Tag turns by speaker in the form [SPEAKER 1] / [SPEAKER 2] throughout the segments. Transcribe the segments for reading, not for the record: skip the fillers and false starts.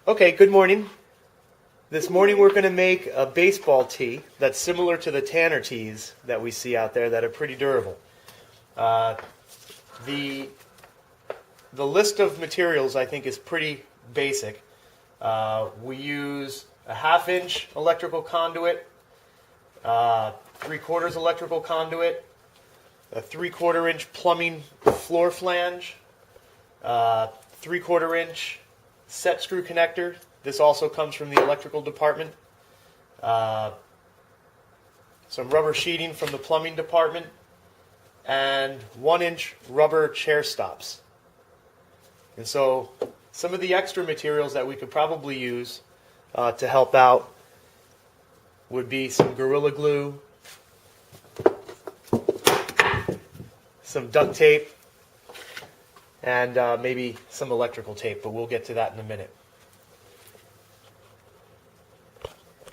[SPEAKER 1] Okay, good morning. This morning we're going to make a baseball tee that's similar to the Tanner tees that we see out there that are pretty durable. The list of materials I think is pretty basic. We use a 1/2 inch electrical conduit, 3/4 electrical conduit, a 3/4 inch plumbing floor flange, 3/4 inch set screw connector. This also comes from the electrical department. Some rubber sheeting from the plumbing department, and 1 inch rubber chair stops. And so some of the extra materials that we could probably use to help out would be some Gorilla Glue, some duct tape, and maybe some electrical tape, but we'll get to that in a minute.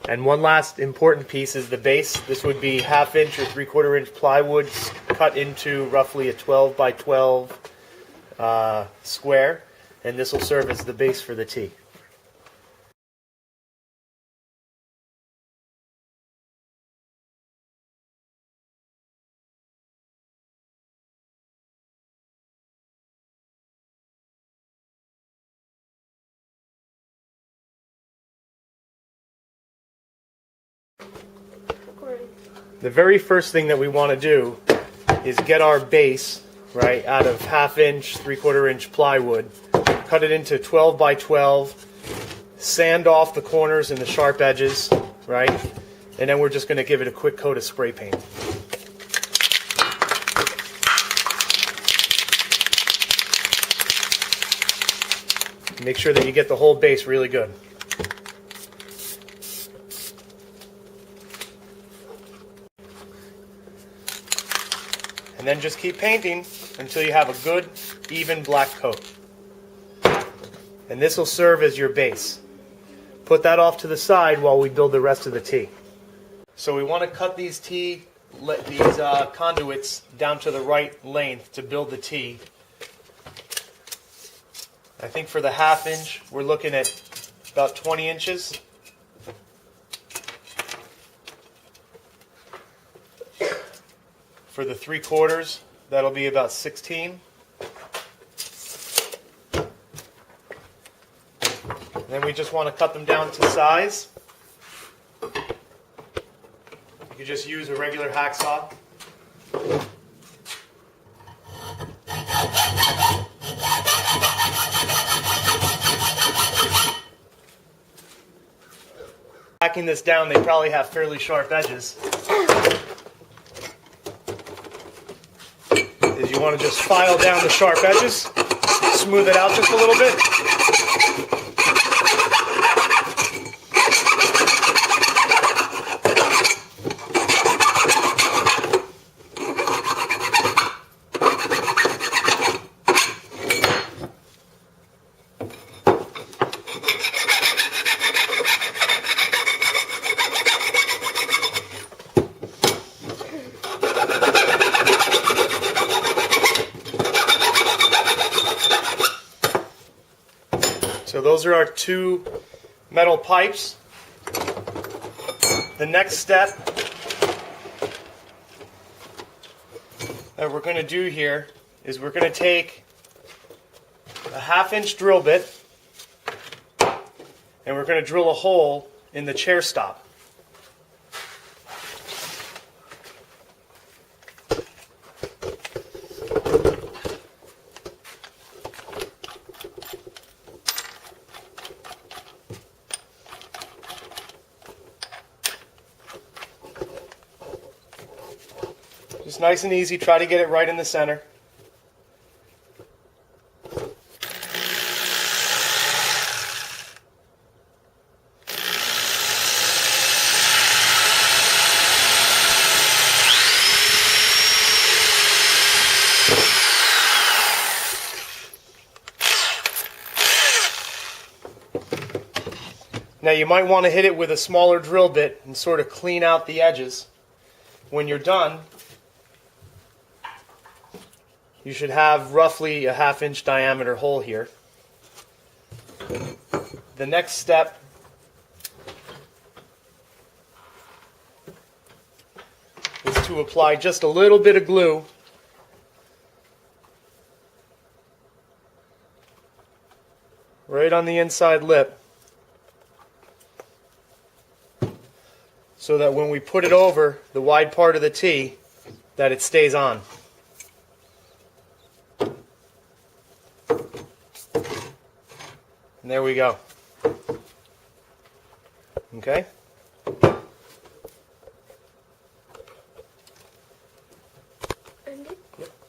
[SPEAKER 1] And one last important piece is the base. This would be 1/2 inch or 3/4 inch plywood cut into roughly a 12 by 12 square, and this will serve as the base for the tee. The very first thing that we want to do is get our base, right, out of 1/2 inch, 3/4 inch plywood, cut it into 12 by 12, sand off the corners and the sharp edges, right, and then we're just going to give it a quick coat of spray paint. Make sure that you get the whole base really good. And then just keep painting until you have a good, even black coat. And this will serve as your base. Put that off to the side while we build the rest of the tee. So we want to cut these conduits down to the right length to build the tee. I think for the 1/2 inch, we're looking at about 20 inches. For the 3/4, that'll be about 16. And then we just want to cut them down to size. You can just use a regular hacksaw. Hacking this down, they probably have fairly sharp edges. Is you want to just file down the sharp edges, smooth it out just a little bit. So those are our 2 metal pipes. The next step that we're going to do here is we're going to take a 1/2 inch drill bit and we're going to drill a hole in the chair stop. Just nice and easy, try to get it right in the center. Now you might want to hit it with a smaller drill bit and sort of clean out the edges. When you're done, you should have roughly a 1/2 inch diameter hole here. the next step is to apply just a little bit of glue right on the inside lip, so that when we put it over the wide part of the T, that it stays on. And there we go. Okay?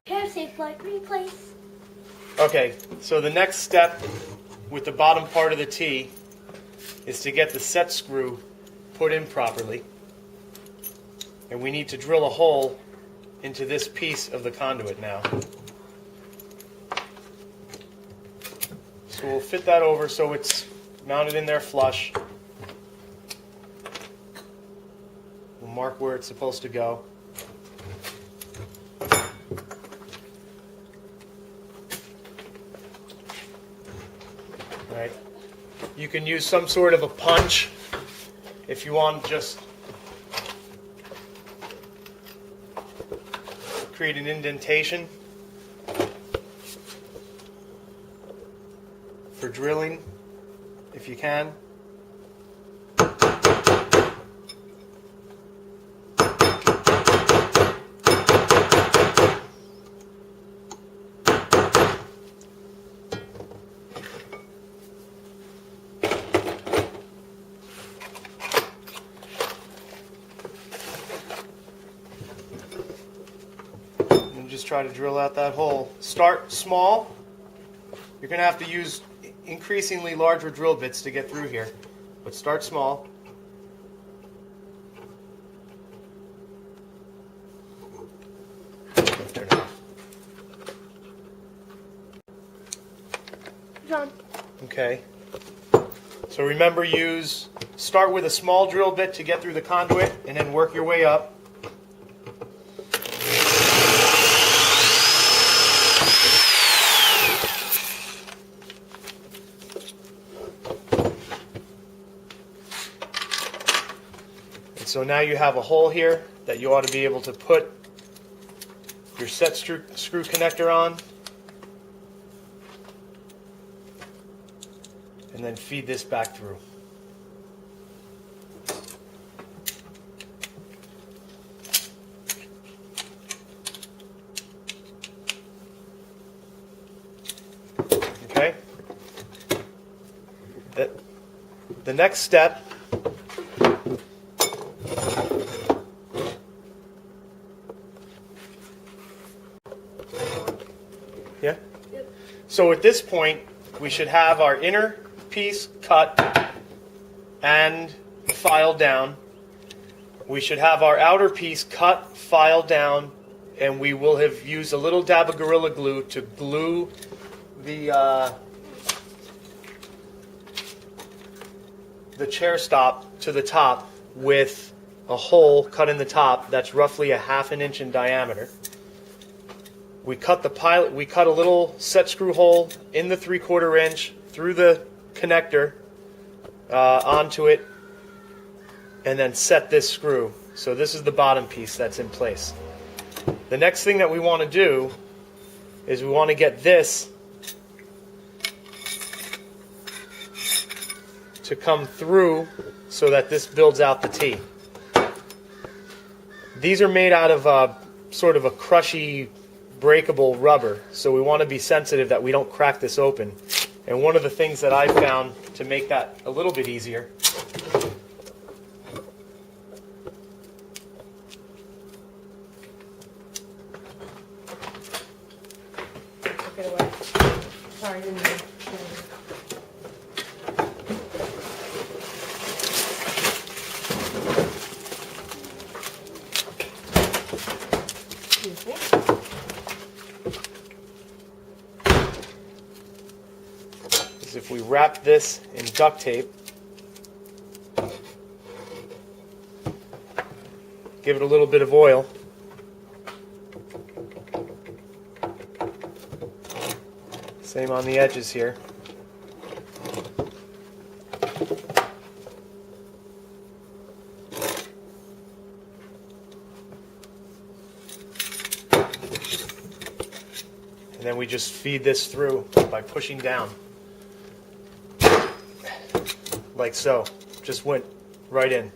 [SPEAKER 2] Hair safe light replace.
[SPEAKER 1] Okay, so the next step with the bottom part of the T is to get the set screw put in properly. And we need to drill a hole into this piece of the conduit now. So we'll fit that over so it's mounted in there flush. We'll mark where it's supposed to go. Right. You can use some sort of a punch if you want, just create an indentation for drilling if you can. Just try to drill out that hole. Start small. You're going to have to use increasingly larger drill bits to get through here, but start small.
[SPEAKER 2] John.
[SPEAKER 1] Okay. So remember, start with a small drill bit to get through the conduit and then work your way up. So now you have a hole here that you ought to be able to put your set screw connector on, and then feed this back through. Okay? The next step Yeah? Yep. So at this point, we should have our inner piece cut and filed down. We should have our outer piece cut, filed down, and we will have used a little dab of Gorilla Glue to glue the chair stop to the top with a hole cut in the top that's roughly 1/2 inch in diameter. We cut a little set screw hole in the 3/4 inch through the connector onto it, and then set this screw. So this is the bottom piece that's in place. The next thing that we want to do is we want to get this to come through so that this builds out the T. These are made out of sort of a crushy, breakable rubber, so we want to be sensitive that we don't crack this open. And one of the things that I found to make that a little bit easier
[SPEAKER 3] Took it away. Sorry, didn't mean. Excuse me.
[SPEAKER 1] is if we wrap this in duct tape, give it a little bit of oil, same on the edges here, And then we just feed this through by pushing down. Like so. Just went right in.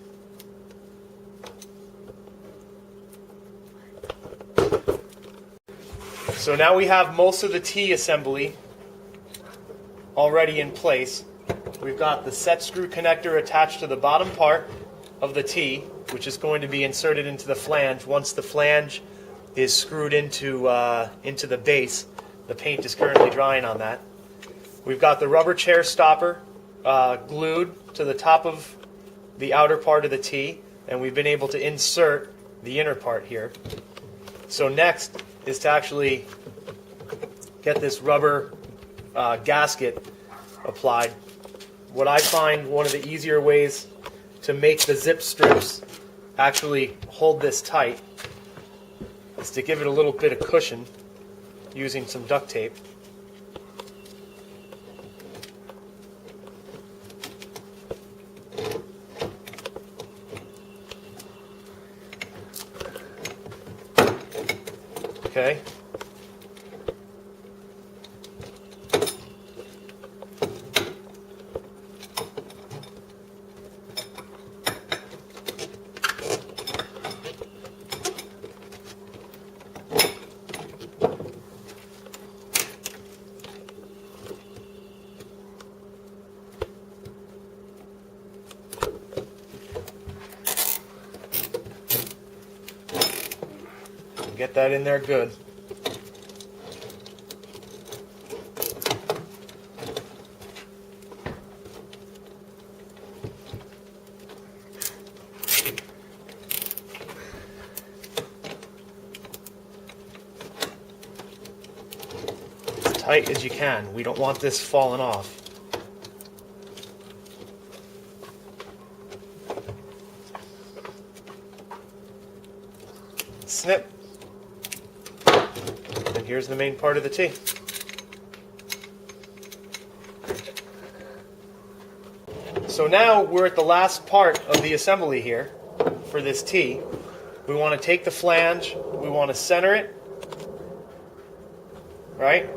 [SPEAKER 1] So now we have most of the T assembly already in place. We've got the set screw connector attached to the bottom part of the T, which is going to be inserted into the flange. Once the flange is screwed into the base, the paint is currently drying on that. We've got the rubber chair stopper glued to the top of the outer part of the T, and we've been able to insert the inner part here. So next is to actually get this rubber gasket applied. What I find one of the easier ways to make the zip strips actually hold this tight is to give it a little bit of cushion using some duct tape. Okay. Get that in there good. As tight as you can. We don't want this falling off. Snip. And here's the main part of the T. So now we're at the last part of the assembly here for this T. We want to take the flange, we want to center it, right?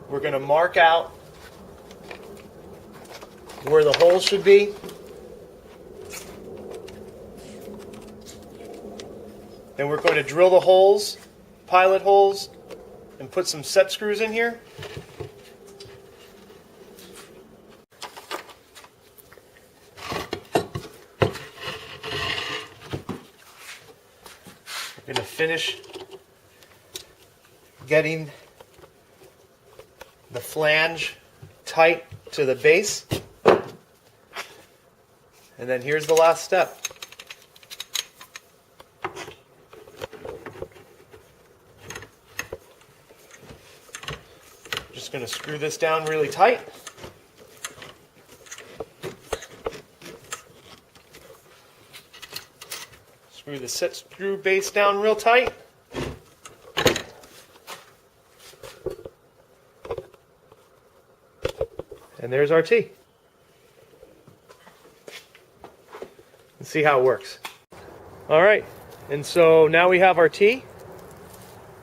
[SPEAKER 1] We're going to mark out where the holes should be. Then we're going to drill the holes, pilot holes, and put some set screws in here. We're going to finish getting the flange tight to the base. And then here's the last step. Just going to screw this down really tight. Screw the set screw base down real tight. And there's our T. Let's see how it works. All right, and so now we have our T.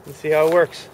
[SPEAKER 1] Let's see how it works.